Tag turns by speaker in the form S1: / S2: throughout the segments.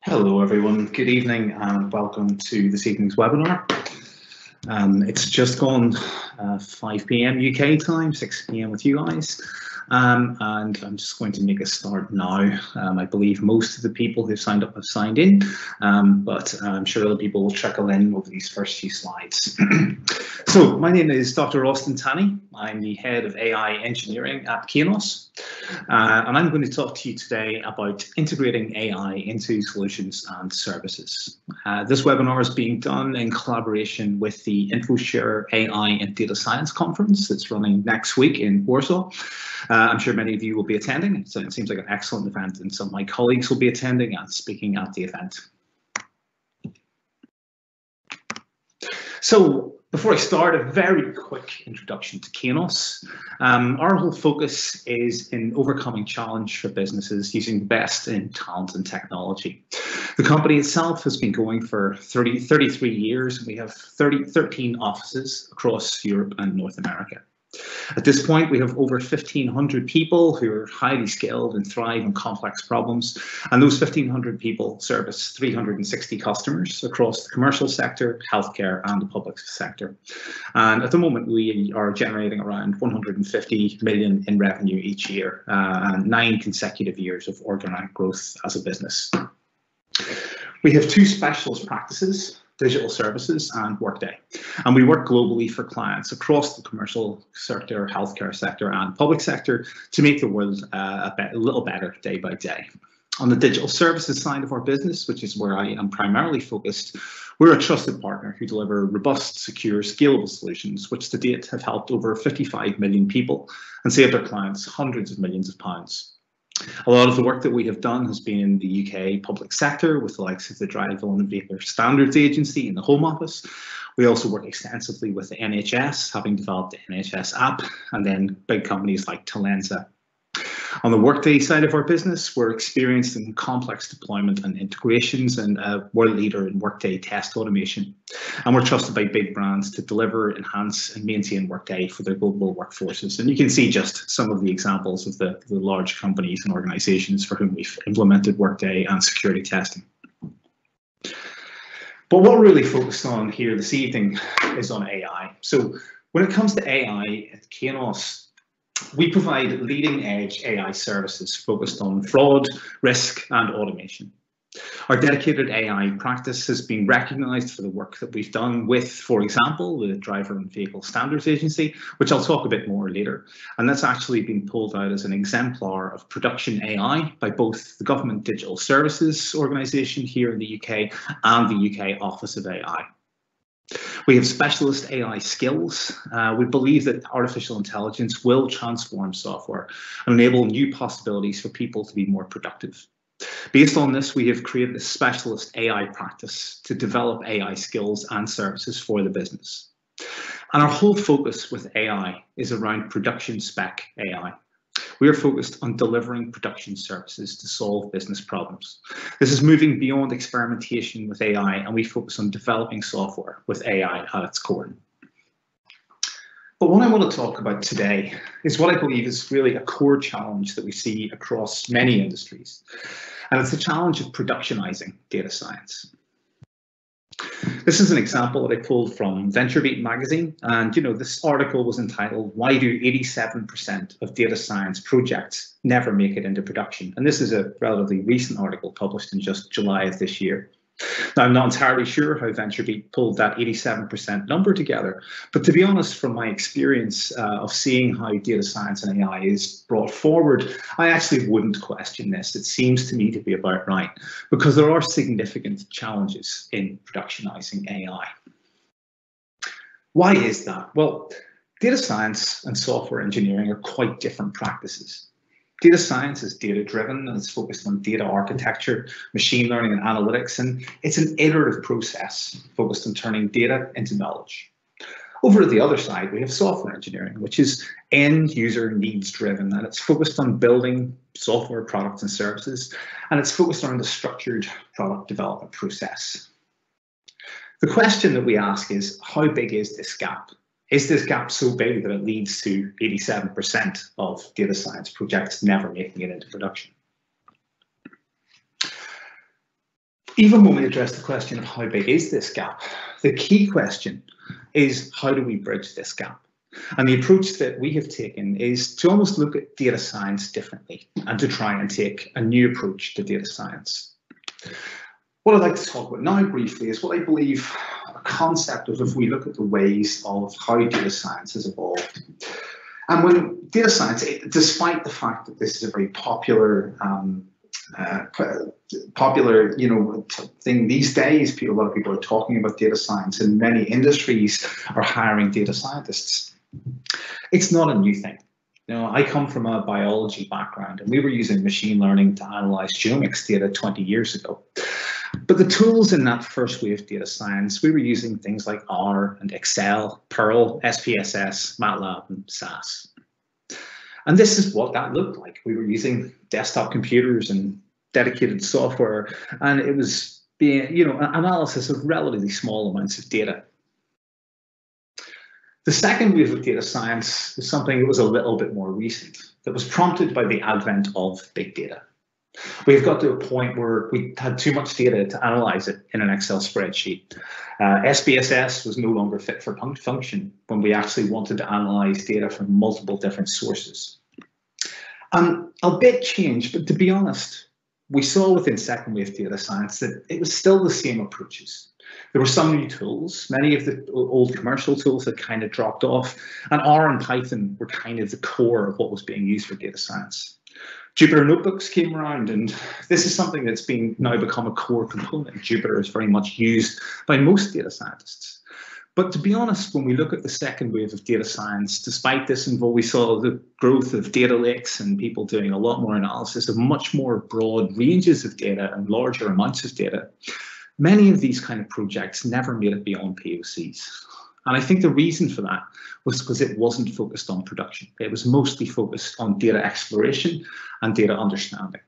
S1: Hello everyone, good evening and welcome to this evening's webinar. It's just gone 5 p.m. UK time, 6 p.m. with you guys, and I'm just going to make a start now. I believe most of the people who signed up have signed in, but I'm sure other people will trickle in over these first few slides. So my name is Dr. Austin Tanney. I'm the head of AI engineering at Kainos, and I'm going to talk to you today about integrating AI into solutions and services. This webinar is being done in collaboration with the Infoshare AI and Data Science Conference that's running next week in Warsaw. I'm sure many of you will be attending, so it seems like an excellent event, and some of my colleagues will be attending and speaking at the event. So before I start, a very quick introduction to Kainos. Our whole focus is in overcoming challenge for businesses using the best in talent and technology. The company itself has been going for 33 years, and we have 13 offices across Europe and North America. At this point, we have over 1,500 people who are highly skilled and thrive on complex problems, and those 1,500 people service 360 customers across the commercial sector, healthcare, and the public sector. And at the moment, we are generating around 150 million in revenue each year, and 9 consecutive years of organic growth as a business. We have 2 specialist practices: digital services and Workday. And we work globally for clients across the commercial sector, healthcare sector, and public sector to make the world a little better day by day. On the digital services side of our business, which is where I am primarily focused, we're a trusted partner who deliver robust, secure, scalable solutions, which to date have helped over 55 million people and saved our clients hundreds of millions of pounds. A lot of the work that we have done has been in the UK public sector with the likes of the Drivable and Vehicle Standards Agency in the Home Office. We also work extensively with the NHS, having developed the NHS app, and then big companies like Talenza. On the Workday side of our business, we're experienced in complex deployment and integrations, and a world leader in Workday test automation. And we're trusted by big brands to deliver, enhance, and maintain Workday for their global workforces. And you can see just some of the examples of the large companies and organizations for whom we've implemented Workday and security testing. But what we're really focused on here this evening is on AI. So when it comes to AI at Kainos, we provide leading-edge AI services focused on fraud, risk, and automation. Our dedicated AI practice has been recognised for the work that we've done with, for example, the Driver and Vehicle Standards Agency, which I'll talk a bit more later. And that's actually been pulled out as an exemplar of production AI by both the Government Digital Services Organisation here in the UK and the UK Office of AI. We have specialist AI skills. We believe that artificial intelligence will transform software and enable new possibilities for people to be more productive. Based on this, we have created a specialist AI practice to develop AI skills and services for the business. And our whole focus with AI is around production spec AI. We are focused on delivering production services to solve business problems. This is moving beyond experimentation with AI, and we focus on developing software with AI at its core. But what I want to talk about today is what I believe is really a core challenge that we see across many industries, and it's the challenge of productionizing data science. This is an example that I pulled from VentureBeat magazine, and this article was entitled "Why do 87% of data science projects never make it into production?" And this is a relatively recent article published in just July of this year. Now, I'm not entirely sure how VentureBeat pulled that 87% number together, but to be honest, from my experience of seeing how data science and AI is brought forward, I actually wouldn't question this. It seems to me to be about right, because there are significant challenges in productionizing AI. Why is that? Well, data science and software engineering are quite different practices. Data science is data-driven and it's focused on data architecture, machine learning and analytics, and it's an iterative process focused on turning data into knowledge. Over at the other side, we have software engineering, which is end-user needs-driven, and it's focused on building software products and services, and it's focused on the structured product development process. The question that we ask is, how big is this gap? Is this gap so big that it leads to 87% of data science projects never making it into production? Even when we address the question of how big is this gap, the key question is how do we bridge this gap? And the approach that we have taken is to almost look at data science differently and to try and take a new approach to data science. What I'd like to talk about now briefly is what I believe a concept of if we look at the ways of how data science has evolved. And when data science, despite the fact that this is a very popular thing these days, a lot of people are talking about data science and many industries are hiring data scientists. It's not a new thing. I come from a biology background and we were using machine learning to analyze genomics data 20 years ago. But the tools in that first wave of data science, we were using things like R and Excel, Perl, SPSS, MATLAB, and SAS. And this is what that looked like. We were using desktop computers and dedicated software, and it was being, analysis of relatively small amounts of data. The second wave of data science is something that was a little bit more recent, that was prompted by the advent of big data. We've got to a point where we had too much data to analyze it in an Excel spreadsheet. SPSS was no longer fit for function when we actually wanted to analyze data from multiple different sources. A bit changed, but to be honest, we saw within second wave data science that it was still the same approaches. There were some new tools. Many of the old commercial tools had kind of dropped off, and R and Python were kind of the core of what was being used for data science. Jupyter Notebooks came around, and this is something that's now become a core component. Jupyter is very much used by most data scientists. But to be honest, when we look at the second wave of data science, despite this, we saw the growth of data lakes and people doing a lot more analysis of much more broad ranges of data and larger amounts of data. Many of these kind of projects never made it beyond POCs. And I think the reason for that was because it wasn't focused on production. It was mostly focused on data exploration and data understanding.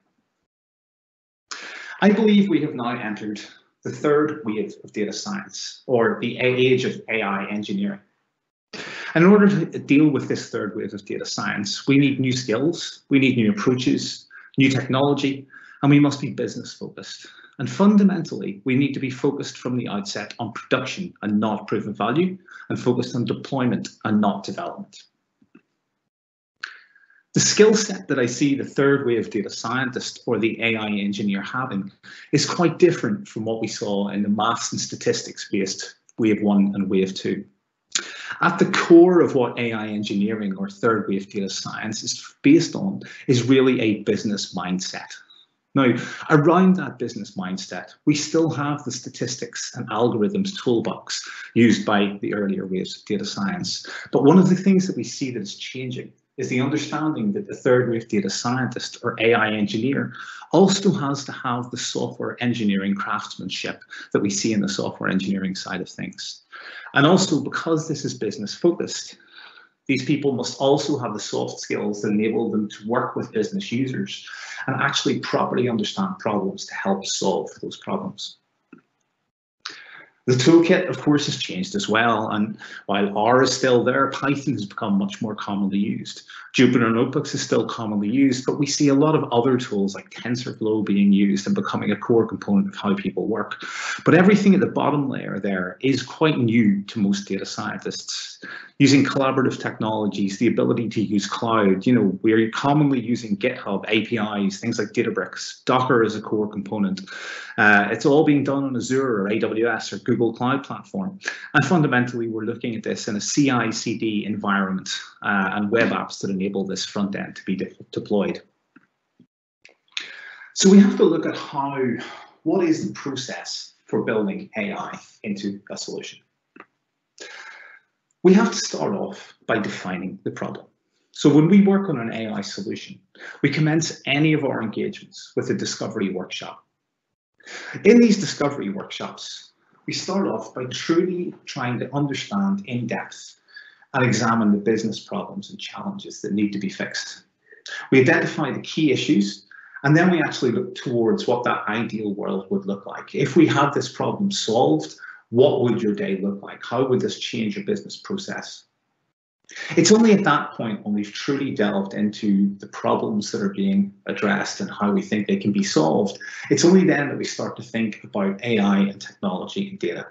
S1: I believe we have now entered the third wave of data science, or the age of AI engineering. And in order to deal with this third wave of data science, we need new skills, we need new approaches, new technology, and we must be business focused. And fundamentally, we need to be focused from the outset on production and not proof of value, and focused on deployment and not development. The skill set that I see the third wave data scientist or the AI engineer having is quite different from what we saw in the maths and statistics based wave 1 and wave 2. At the core of what AI engineering or third wave data science is based on is really a business mindset. Now, around that business mindset, we still have the statistics and algorithms toolbox used by the earlier waves of data science. But one of the things that we see that is changing is the understanding that the third wave data scientist or AI engineer also has to have the software engineering craftsmanship that we see in the software engineering side of things. And also, because this is business focused, these people must also have the soft skills that enable them to work with business users and actually properly understand problems to help solve those problems. The toolkit, of course, has changed as well, and while R is still there, Python has become much more commonly used. Jupyter Notebooks is still commonly used, but we see a lot of other tools like TensorFlow being used and becoming a core component of how people work. But everything at the bottom layer there is quite new to most data scientists. Using collaborative technologies, the ability to use cloud, we're commonly using GitHub, APIs, things like Databricks, Docker is a core component. It's all being done on Azure or AWS or Google Cloud Platform. And fundamentally, we're looking at this in a CI/CD environment and web apps that enable this front end to be deployed. So we have to look at what is the process for building AI into a solution. We have to start off by defining the problem. So when we work on an AI solution, we commence any of our engagements with a discovery workshop. In these discovery workshops, we start off by truly trying to understand in depth and examine the business problems and challenges that need to be fixed. We identify the key issues, and then we actually look towards what that ideal world would look like. If we had this problem solved, what would your day look like? How would this change your business process? It's only at that point, when we've truly delved into the problems that are being addressed and how we think they can be solved, it's only then that we start to think about AI and technology and data.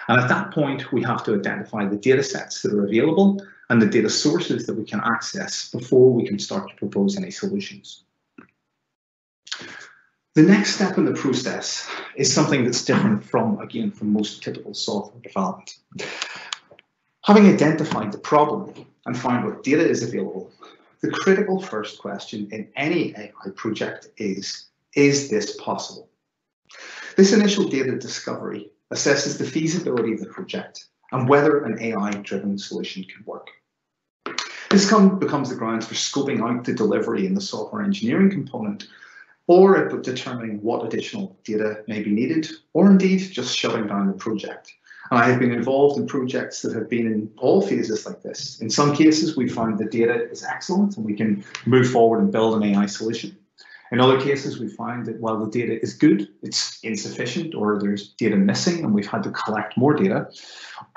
S1: And at that point, we have to identify the data sets that are available and the data sources that we can access before we can start to propose any solutions. The next step in the process is something that's different from most typical software development. Having identified the problem and found what data is available, the critical first question in any AI project is this possible? This initial data discovery assesses the feasibility of the project and whether an AI-driven solution can work. This becomes the grounds for scoping out the delivery in the software engineering component, or determining what additional data may be needed, or indeed just shutting down the project. And I have been involved in projects that have been in all phases like this. In some cases, we found the data is excellent and we can move forward and build an AI solution. In other cases, we find that while the data is good, it's insufficient, or there's data missing and we've had to collect more data.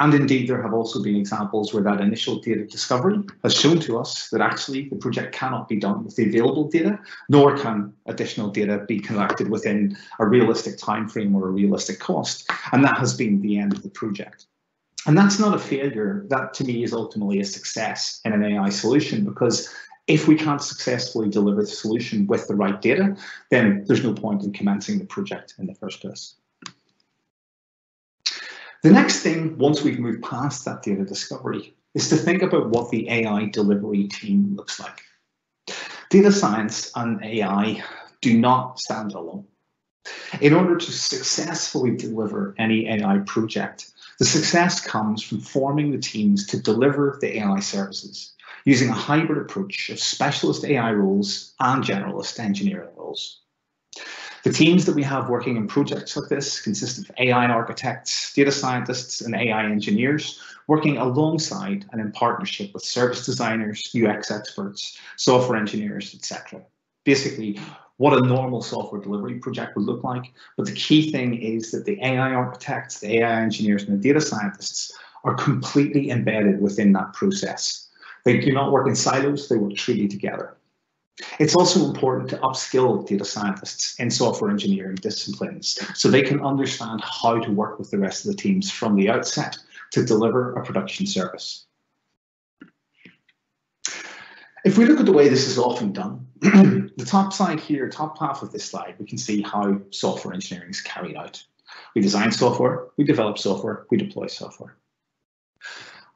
S1: And indeed, there have also been examples where that initial data discovery has shown to us that actually the project cannot be done with the available data, nor can additional data be collected within a realistic time frame or a realistic cost. And that has been the end of the project. And that's not a failure. That to me is ultimately a success in an AI solution, because if we can't successfully deliver the solution with the right data, then there's no point in commencing the project in the first place. The next thing, once we've moved past that data discovery, is to think about what the AI delivery team looks like. Data science and AI do not stand alone. In order to successfully deliver any AI project, the success comes from forming the teams to deliver the AI services, using a hybrid approach of specialist AI roles and generalist engineering roles. The teams that we have working in projects like this consist of AI architects, data scientists, and AI engineers working alongside and in partnership with service designers, UX experts, software engineers, etc. Basically, what a normal software delivery project would look like. But the key thing is that the AI architects, the AI engineers, and the data scientists are completely embedded within that process. They do not work in silos, they work truly together. It's also important to upskill data scientists in software engineering disciplines so they can understand how to work with the rest of the teams from the outset to deliver a production service. If we look at the way this is often done, the top side here, top half of this slide, we can see how software engineering is carried out. We design software, we develop software, we deploy software.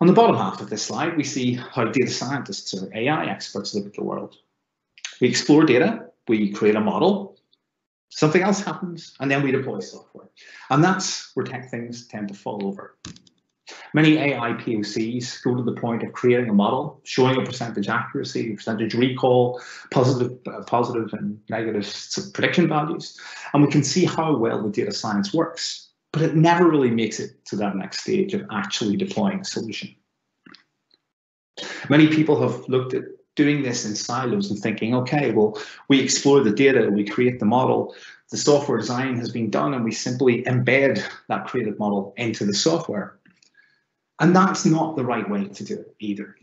S1: On the bottom half of this slide, we see how data scientists or AI experts look at the world. We explore data, we create a model, something else happens, and then we deploy software. And that's where things tend to fall over. Many AI POCs go to the point of creating a model, showing a percentage accuracy, percentage recall, positive and negative prediction values. And we can see how well the data science works, but it never really makes it to that next stage of actually deploying a solution. Many people have looked at doing this in silos and thinking, okay, well, we explore the data, we create the model, the software design has been done, and we simply embed that created model into the software. And that's not the right way to do it either.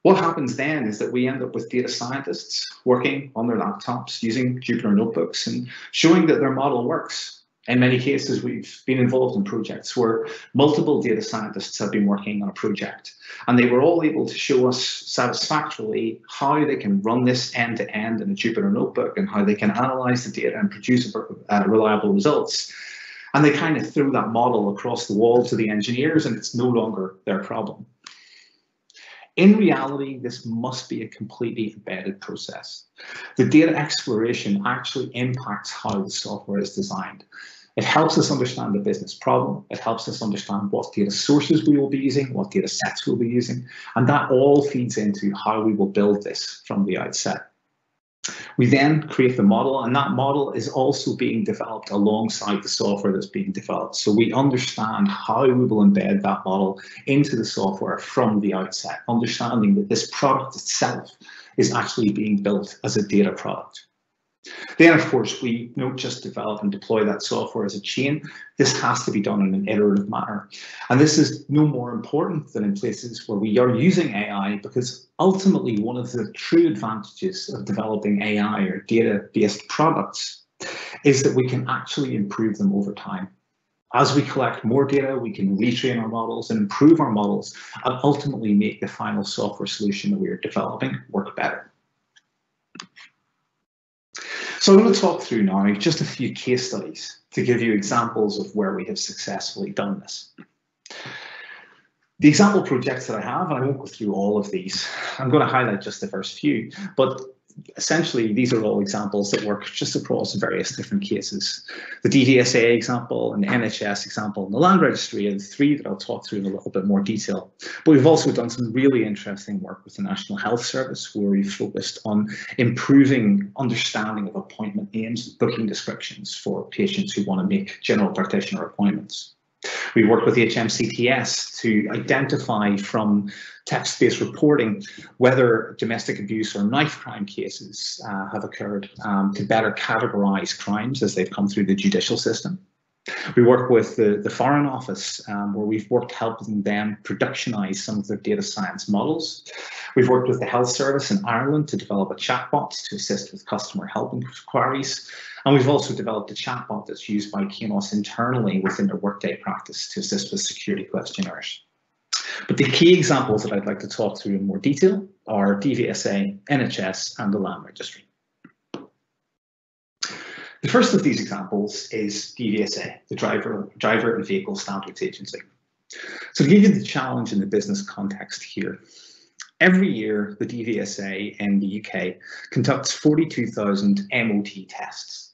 S1: What happens then is that we end up with data scientists working on their laptops using Jupyter notebooks and showing that their model works. In many cases, we've been involved in projects where multiple data scientists have been working on a project, and they were all able to show us satisfactorily how they can run this end to end in a Jupyter notebook and how they can analyze the data and produce reliable results. And they kind of threw that model across the wall to the engineers, and it's no longer their problem. In reality, this must be a completely embedded process. The data exploration actually impacts how the software is designed. It helps us understand the business problem. It helps us understand what data sources we will be using, what data sets we'll be using, and that all feeds into how we will build this from the outset. We then create the model, and that model is also being developed alongside the software that's being developed. So we understand how we will embed that model into the software from the outset, understanding that this product itself is actually being built as a data product. Then, of course, we don't just develop and deploy that software as a chain. This has to be done in an iterative manner. And this is no more important than in places where we are using AI, because ultimately one of the true advantages of developing AI or data-based products is that we can actually improve them over time. As we collect more data, we can retrain our models and improve our models and ultimately make the final software solution that we are developing work better. So I'm going to talk through now just a few case studies to give you examples of where we have successfully done this. The example projects that I have, and I won't go through all of these, I'm going to highlight just the first few, but essentially these are all examples that work just across various different cases. The DVSA example and the NHS example and the land registry are the three that I'll talk through in a little bit more detail. But we've also done some really interesting work with the National Health Service, where we've focused on improving understanding of appointment names and booking descriptions for patients who want to make general practitioner appointments. We worked with HMCTS to identify from text-based reporting whether domestic abuse or knife crime cases have occurred, to better categorise crimes as they've come through the judicial system. We work with the Foreign Office, where we've worked helping them productionise some of their data science models. We've worked with the Health Service in Ireland to develop a chatbot to assist with customer help inquiries. And we've also developed a chatbot that's used by Kainos internally within their workday practice to assist with security questionnaires. But the key examples that I'd like to talk through in more detail are DVSA, NHS, and the Land Registry. The first of these examples is DVSA, the Driver and Vehicle Standards Agency. So to give you the challenge in the business context here, every year the DVSA in the UK conducts 42,000 MOT tests.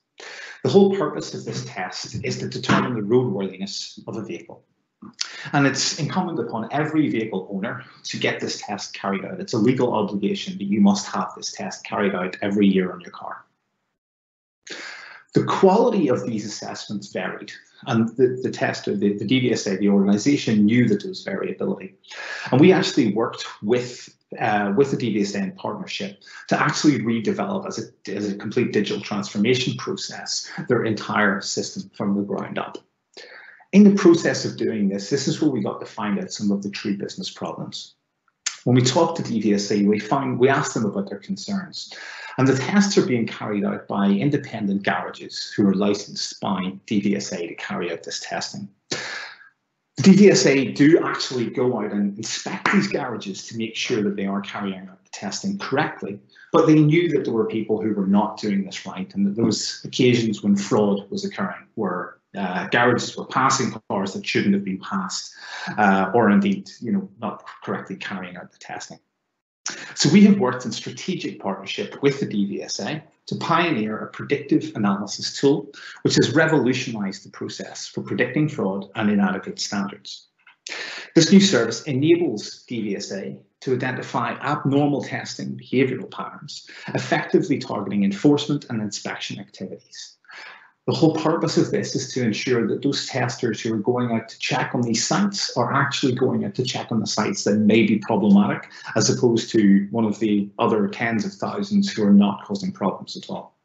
S1: The whole purpose of this test is to determine the roadworthiness of a vehicle. And it's incumbent upon every vehicle owner to get this test carried out. It's a legal obligation that you must have this test carried out every year on your car. The quality of these assessments varied, and the tester, the DVSA, the organisation, knew that there was variability. And we actually worked with the DVSA in partnership to actually redevelop as a complete digital transformation process their entire system from the ground up. In the process of doing this, this is where we got to find out some of the true business problems. When we talked to DVSA, we asked them about their concerns. And the tests are being carried out by independent garages who are licensed by DVSA to carry out this testing. The DVSA do actually go out and inspect these garages to make sure that they are carrying out the testing correctly, but they knew that there were people who were not doing this right, and that there was occasions when fraud was occurring, where garages were passing cars that shouldn't have been passed, or indeed, not correctly carrying out the testing. So we have worked in strategic partnership with the DVSA to pioneer a predictive analysis tool, which has revolutionised the process for predicting fraud and inadequate standards. This new service enables DVSA to identify abnormal testing behavioural patterns, effectively targeting enforcement and inspection activities. The whole purpose of this is to ensure that those testers who are going out to check on these sites are actually going out to check on the sites that may be problematic, as opposed to one of the other tens of thousands who are not causing problems at all.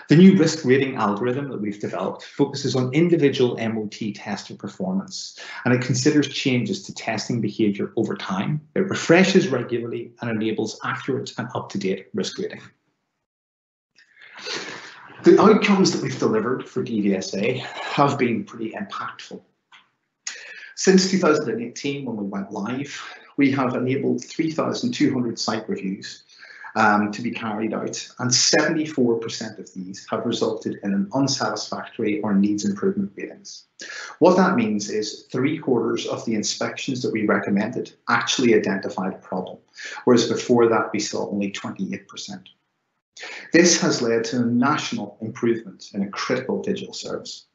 S1: The new risk rating algorithm that we've developed focuses on individual MOT tester performance, and it considers changes to testing behaviour over time. It refreshes regularly and enables accurate and up-to-date risk rating. The outcomes that we've delivered for DVSA have been pretty impactful. Since 2018, when we went live, we have enabled 3,200 site reviews to be carried out, and 74% of these have resulted in an unsatisfactory or needs improvement ratings. What that means is 3/4 of the inspections that we recommended actually identified a problem, whereas before that we saw only 28%. This has led to a national improvement in a critical digital service.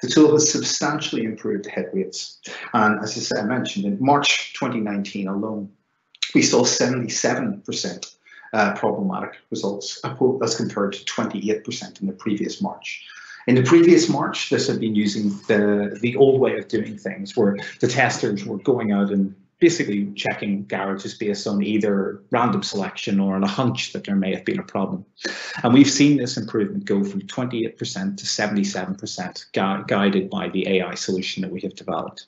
S1: The tool has substantially improved hit rates, and as I said, I mentioned, in March 2019 alone, we saw 77% problematic results as compared to 28% in the previous March. In the previous March, this had been using the old way of doing things, where the testers were going out and basically checking garages based on either random selection or on a hunch that there may have been a problem. And we've seen this improvement go from 28% to 77%, guided by the AI solution that we have developed.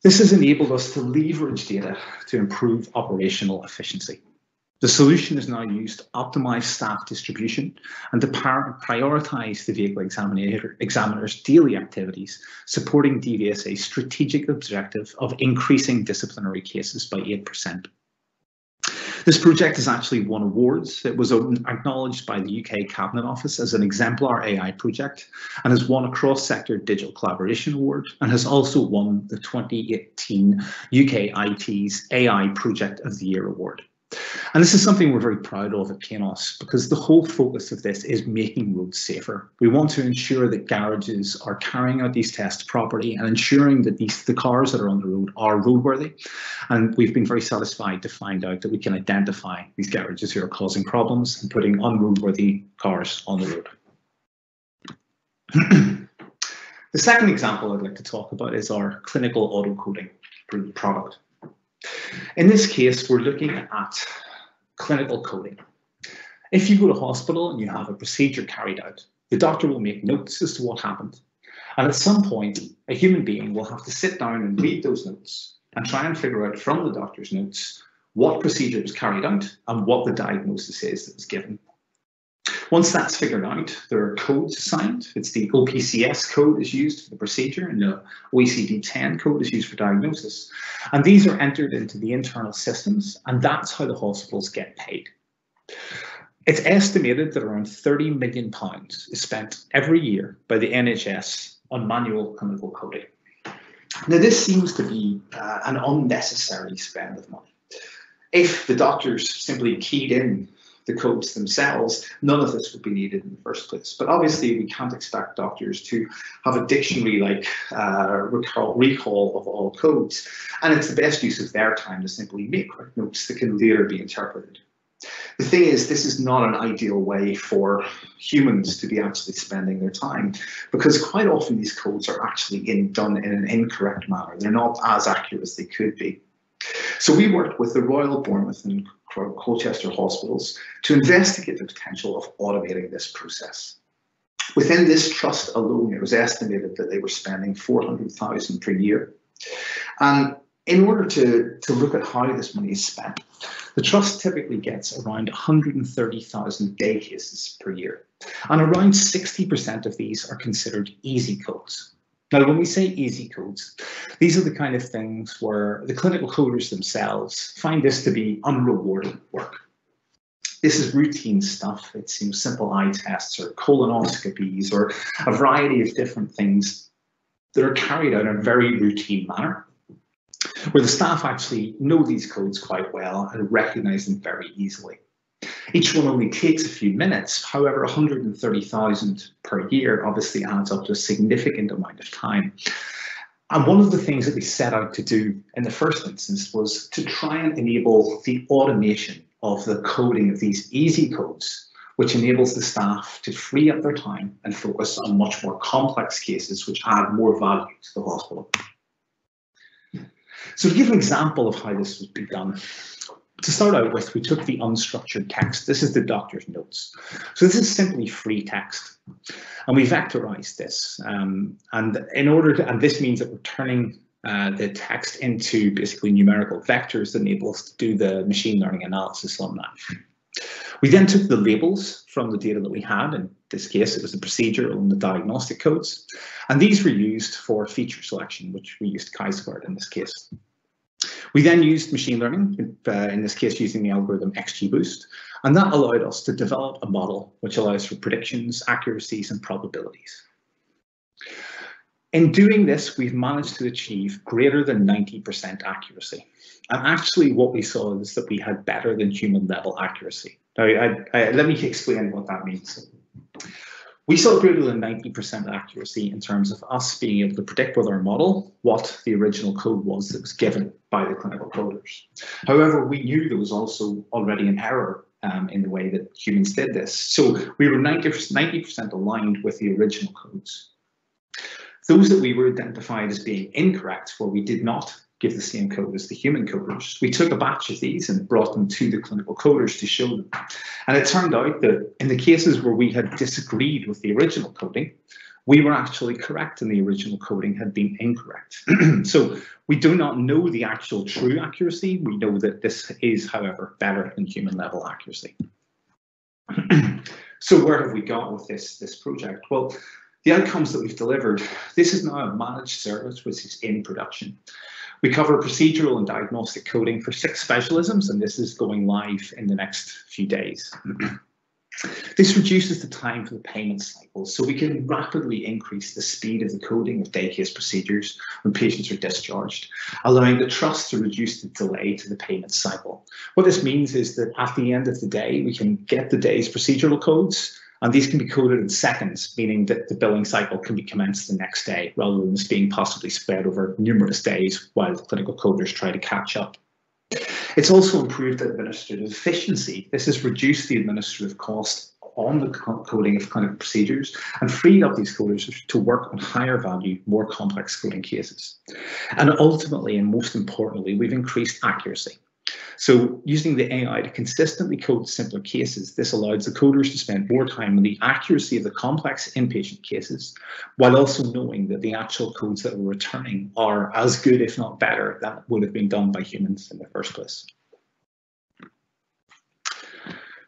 S1: This has enabled us to leverage data to improve operational efficiency. The solution is now used to optimize staff distribution and to prioritize the vehicle examiner's daily activities, supporting DVSA's strategic objective of increasing disciplinary cases by 8%. This project has actually won awards. It was acknowledged by the UK Cabinet Office as an exemplar AI project and has won a cross-sector digital collaboration award and has also won the 2018 UK IT's AI Project of the Year award. And this is something we're very proud of at Kainos, because the whole focus of this is making roads safer. We want to ensure that garages are carrying out these tests properly and ensuring that the cars that are on the road are roadworthy. And we've been very satisfied to find out that we can identify these garages who are causing problems and putting unroadworthy cars on the road. The second example I'd like to talk about is our clinical autocoding product. In this case, we're looking at clinical coding. If you go to hospital and you have a procedure carried out, the doctor will make notes as to what happened. And at some point, a human being will have to sit down and read those notes and try and figure out from the doctor's notes what procedure was carried out and what the diagnosis is that was given. Once that's figured out, there are codes assigned. It's the OPCS code is used for the procedure, and the OECD-10 code is used for diagnosis. And these are entered into the internal systems, and that's how the hospitals get paid. It's estimated that around £30 million is spent every year by the NHS on manual clinical coding. Now, this seems to be an unnecessary spend of money. If the doctors simply keyed in the codes themselves, none of this would be needed in the first place. But obviously, we can't expect doctors to have a dictionary-like recall of all codes. And it's the best use of their time to simply make quick notes that can later be interpreted. The thing is, this is not an ideal way for humans to be actually spending their time, because quite often these codes are actually done in an incorrect manner. They're not as accurate as they could be. So we worked with the Royal Bournemouth and Colchester hospitals to investigate the potential of automating this process. Within this trust alone, it was estimated that they were spending £400,000 per year. And in order to look at how this money is spent, the trust typically gets around 130,000 day cases per year. And around 60% of these are considered easy codes. Now, when we say easy codes, these are the kind of things where the clinical coders themselves find this to be unrewarding work. This is routine stuff. It seems simple eye tests or colonoscopies or a variety of different things that are carried out in a very routine manner, where the staff actually know these codes quite well and recognize them very easily. Each one only takes a few minutes. However, 130,000 per year obviously adds up to a significant amount of time. And one of the things that we set out to do in the first instance was to try and enable the automation of the coding of these easy codes, which enables the staff to free up their time and focus on much more complex cases, which add more value to the hospital. So to give an example of how this would be done, to start out with, we took the unstructured text. This is the doctor's notes. So this is simply free text. And we vectorized this. And this means that we're turning the text into basically numerical vectors that enable us to do the machine learning analysis on that. We then took the labels from the data that we had. In this case, it was the procedure and the diagnostic codes. And these were used for feature selection, which we used chi-squared in this case. We then used machine learning, in this case using the algorithm XGBoost, and that allowed us to develop a model which allows for predictions, accuracies, and probabilities. In doing this, we've managed to achieve greater than 90% accuracy. And actually what we saw is that we had better than human level accuracy. Now, let me explain what that means. We saw greater than 90% accuracy in terms of us being able to predict with our model what the original code was that was given by the clinical coders. However, we knew there was also already an error in the way that humans did this. So we were 90% aligned with the original codes. Those that we were identified as being incorrect, where we did not give the same code as the human coders. We took a batch of these and brought them to the clinical coders to show them. And it turned out that in the cases where we had disagreed with the original coding, we were actually correct and the original coding had been incorrect. So we do not know the actual true accuracy. We know that this is, however, better than human level accuracy. So where have we got with this project? Well, the outcomes that we've delivered, this is now a managed service which is in production. We cover procedural and diagnostic coding for 6 specialisms, and this is going live in the next few days. This reduces the time for the payment cycle, so we can rapidly increase the speed of the coding of day case procedures when patients are discharged, allowing the trust to reduce the delay to the payment cycle. What this means is that at the end of the day, we can get the day's procedural codes, and these can be coded in seconds, meaning that the billing cycle can be commenced the next day, rather than this being possibly spread over numerous days while the clinical coders try to catch up. It's also improved administrative efficiency. This has reduced the administrative cost on the coding of clinical procedures and freed up these coders to work on higher value, more complex coding cases. And ultimately, and most importantly, we've increased accuracy. So using the AI to consistently code simpler cases, this allows the coders to spend more time on the accuracy of the complex inpatient cases, while also knowing that the actual codes that we're returning are as good, if not better, than would have been done by humans in the first place.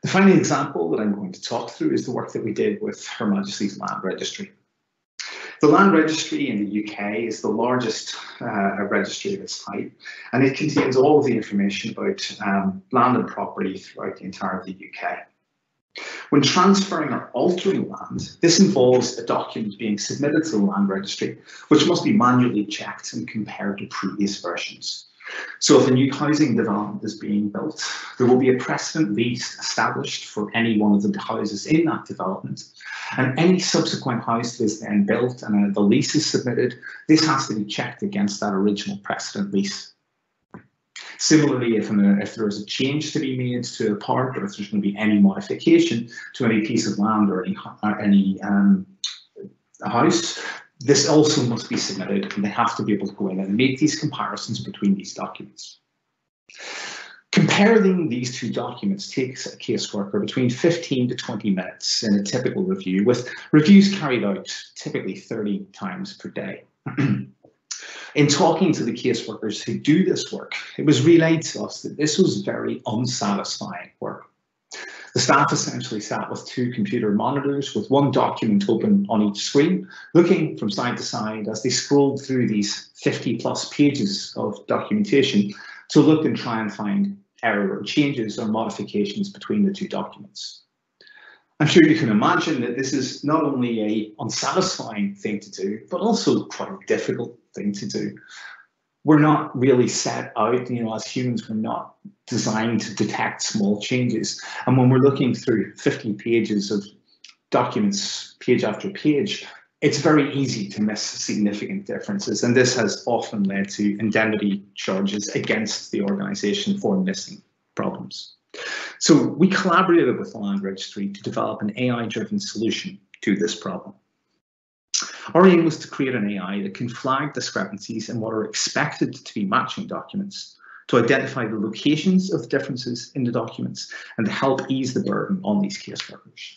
S1: The final example that I'm going to talk through is the work that we did with Her Majesty's Land Registry. The Land Registry in the UK is the largest registry of its type, and it contains all of the information about land and property throughout the entire of the UK. When transferring or altering land, this involves a document being submitted to the Land Registry, which must be manually checked and compared to previous versions. So if a new housing development is being built, there will be a precedent lease established for any one of the houses in that development, and any subsequent house that is then built and the lease is submitted, this has to be checked against that original precedent lease. Similarly, if there is a change to be made to a park, or if there's going to be any modification to any piece of land or any house, this also must be submitted, and they have to be able to go in and make these comparisons between these documents. Comparing these two documents takes a caseworker between 15 to 20 minutes in a typical review, with reviews carried out typically 30 times per day. In talking to the caseworkers who do this work, it was relayed to us that this was very unsatisfying work. The staff essentially sat with 2 computer monitors with 1 document open on each screen, looking from side to side as they scrolled through these 50+ pages of documentation to look and try and find error or changes or modifications between the 2 documents. I'm sure you can imagine that this is not only an unsatisfying thing to do, but also quite a difficult thing to do. We're not really set out, as humans, we're not designed to detect small changes. And when we're looking through 50 pages of documents, page after page, it's very easy to miss significant differences. And this has often led to indemnity charges against the organisation for missing problems. So we collaborated with the Land Registry to develop an AI-driven solution to this problem. Our aim was to create an AI that can flag discrepancies in what are expected to be matching documents, to identify the locations of the differences in the documents, and to help ease the burden on these caseworkers.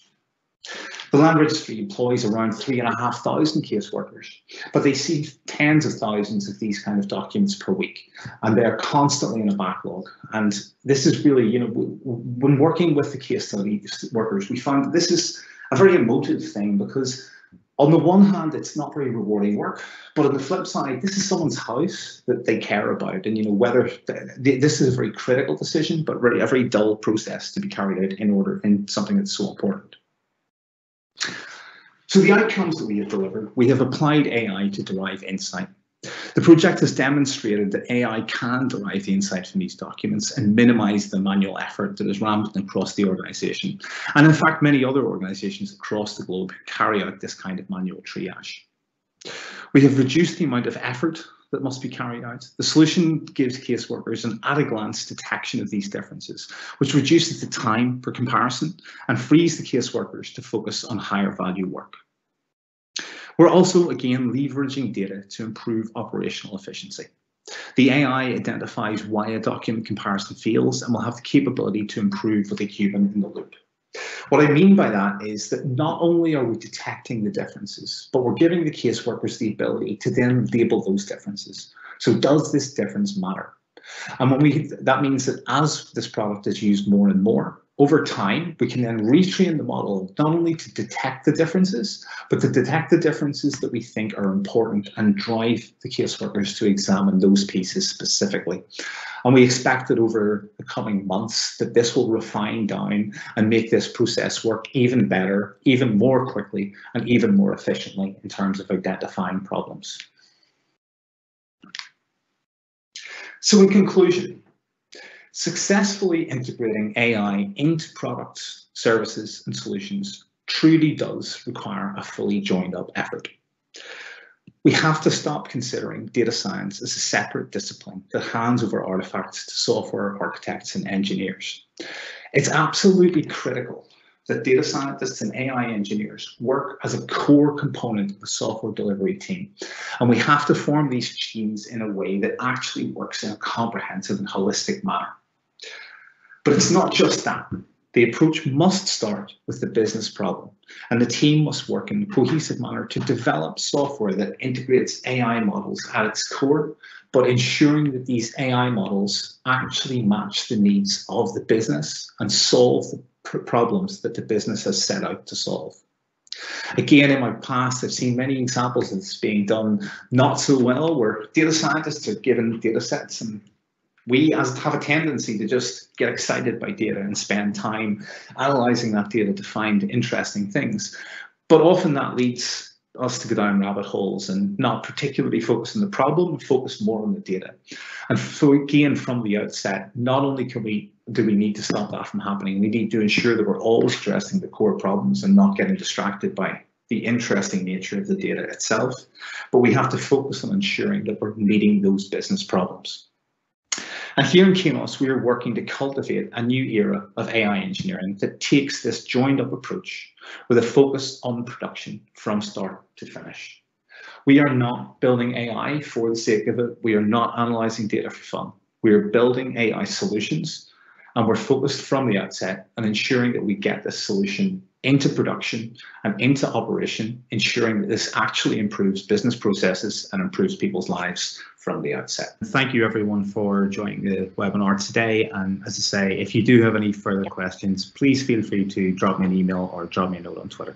S1: The Land Registry employs around 3,500 caseworkers, but they see tens of thousands of these kind of documents per week, and they're constantly in a backlog. And this is really, when working with the case study workers, we found that this is a very emotive thing, because on the one hand, it's not very rewarding work, but on the flip side, this is someone's house that they care about, and whether this is a very critical decision, but really a very dull process to be carried out in something that's so important. So the outcomes that we have delivered, we have applied AI to derive insight. The project has demonstrated that AI can derive the insight from these documents and minimize the manual effort that is rampant across the organisation. And in fact, many other organisations across the globe carry out this kind of manual triage. We have reduced the amount of effort that must be carried out. The solution gives caseworkers an at-a-glance detection of these differences, which reduces the time for comparison and frees the caseworkers to focus on higher value work. We're also, again, leveraging data to improve operational efficiency. The AI identifies why a document comparison fails and will have the capability to improve with a human in the loop. What I mean by that is that not only are we detecting the differences, but we're giving the caseworkers the ability to then label those differences. So does this difference matter? And that means that as this product is used more and more, over time, we can then retrain the model not only to detect the differences, but to detect the differences that we think are important and drive the caseworkers to examine those pieces specifically. And we expect that over the coming months that this will refine down and make this process work even better, even more quickly, and even more efficiently in terms of identifying problems. So in conclusion, successfully integrating AI into products, services, and solutions truly does require a fully joined up effort. We have to stop considering data science as a separate discipline that hands over artifacts to software architects and engineers. It's absolutely critical that data scientists and AI engineers work as a core component of the software delivery team. And we have to form these teams in a way that actually works in a comprehensive and holistic manner. But it's not just that. The approach must start with the business problem, and the team must work in a cohesive manner to develop software that integrates AI models at its core, but ensuring that these AI models actually match the needs of the business and solve the problems that the business has set out to solve. Again, in my past, I've seen many examples of this being done not so well, where data scientists are given data sets, and we have a tendency to just get excited by data and spend time analyzing that data to find interesting things. But often that leads us to go down rabbit holes and not particularly focus on the problem, focus more on the data. And so again, from the outset, not only do we need to stop that from happening, we need to ensure that we're always addressing the core problems and not getting distracted by the interesting nature of the data itself, but we have to focus on ensuring that we're meeting those business problems. And here in Kainos, we are working to cultivate a new era of AI engineering that takes this joined up approach with a focus on production from start to finish. We are not building AI for the sake of it. We are not analyzing data for fun. We are building AI solutions, and we're focused from the outset on ensuring that we get this solution into production and into operation, ensuring that this actually improves business processes and improves people's lives from the outset. Thank you everyone for joining the webinar today. And as I say, if you do have any further questions, please feel free to drop me an email or drop me a note on Twitter.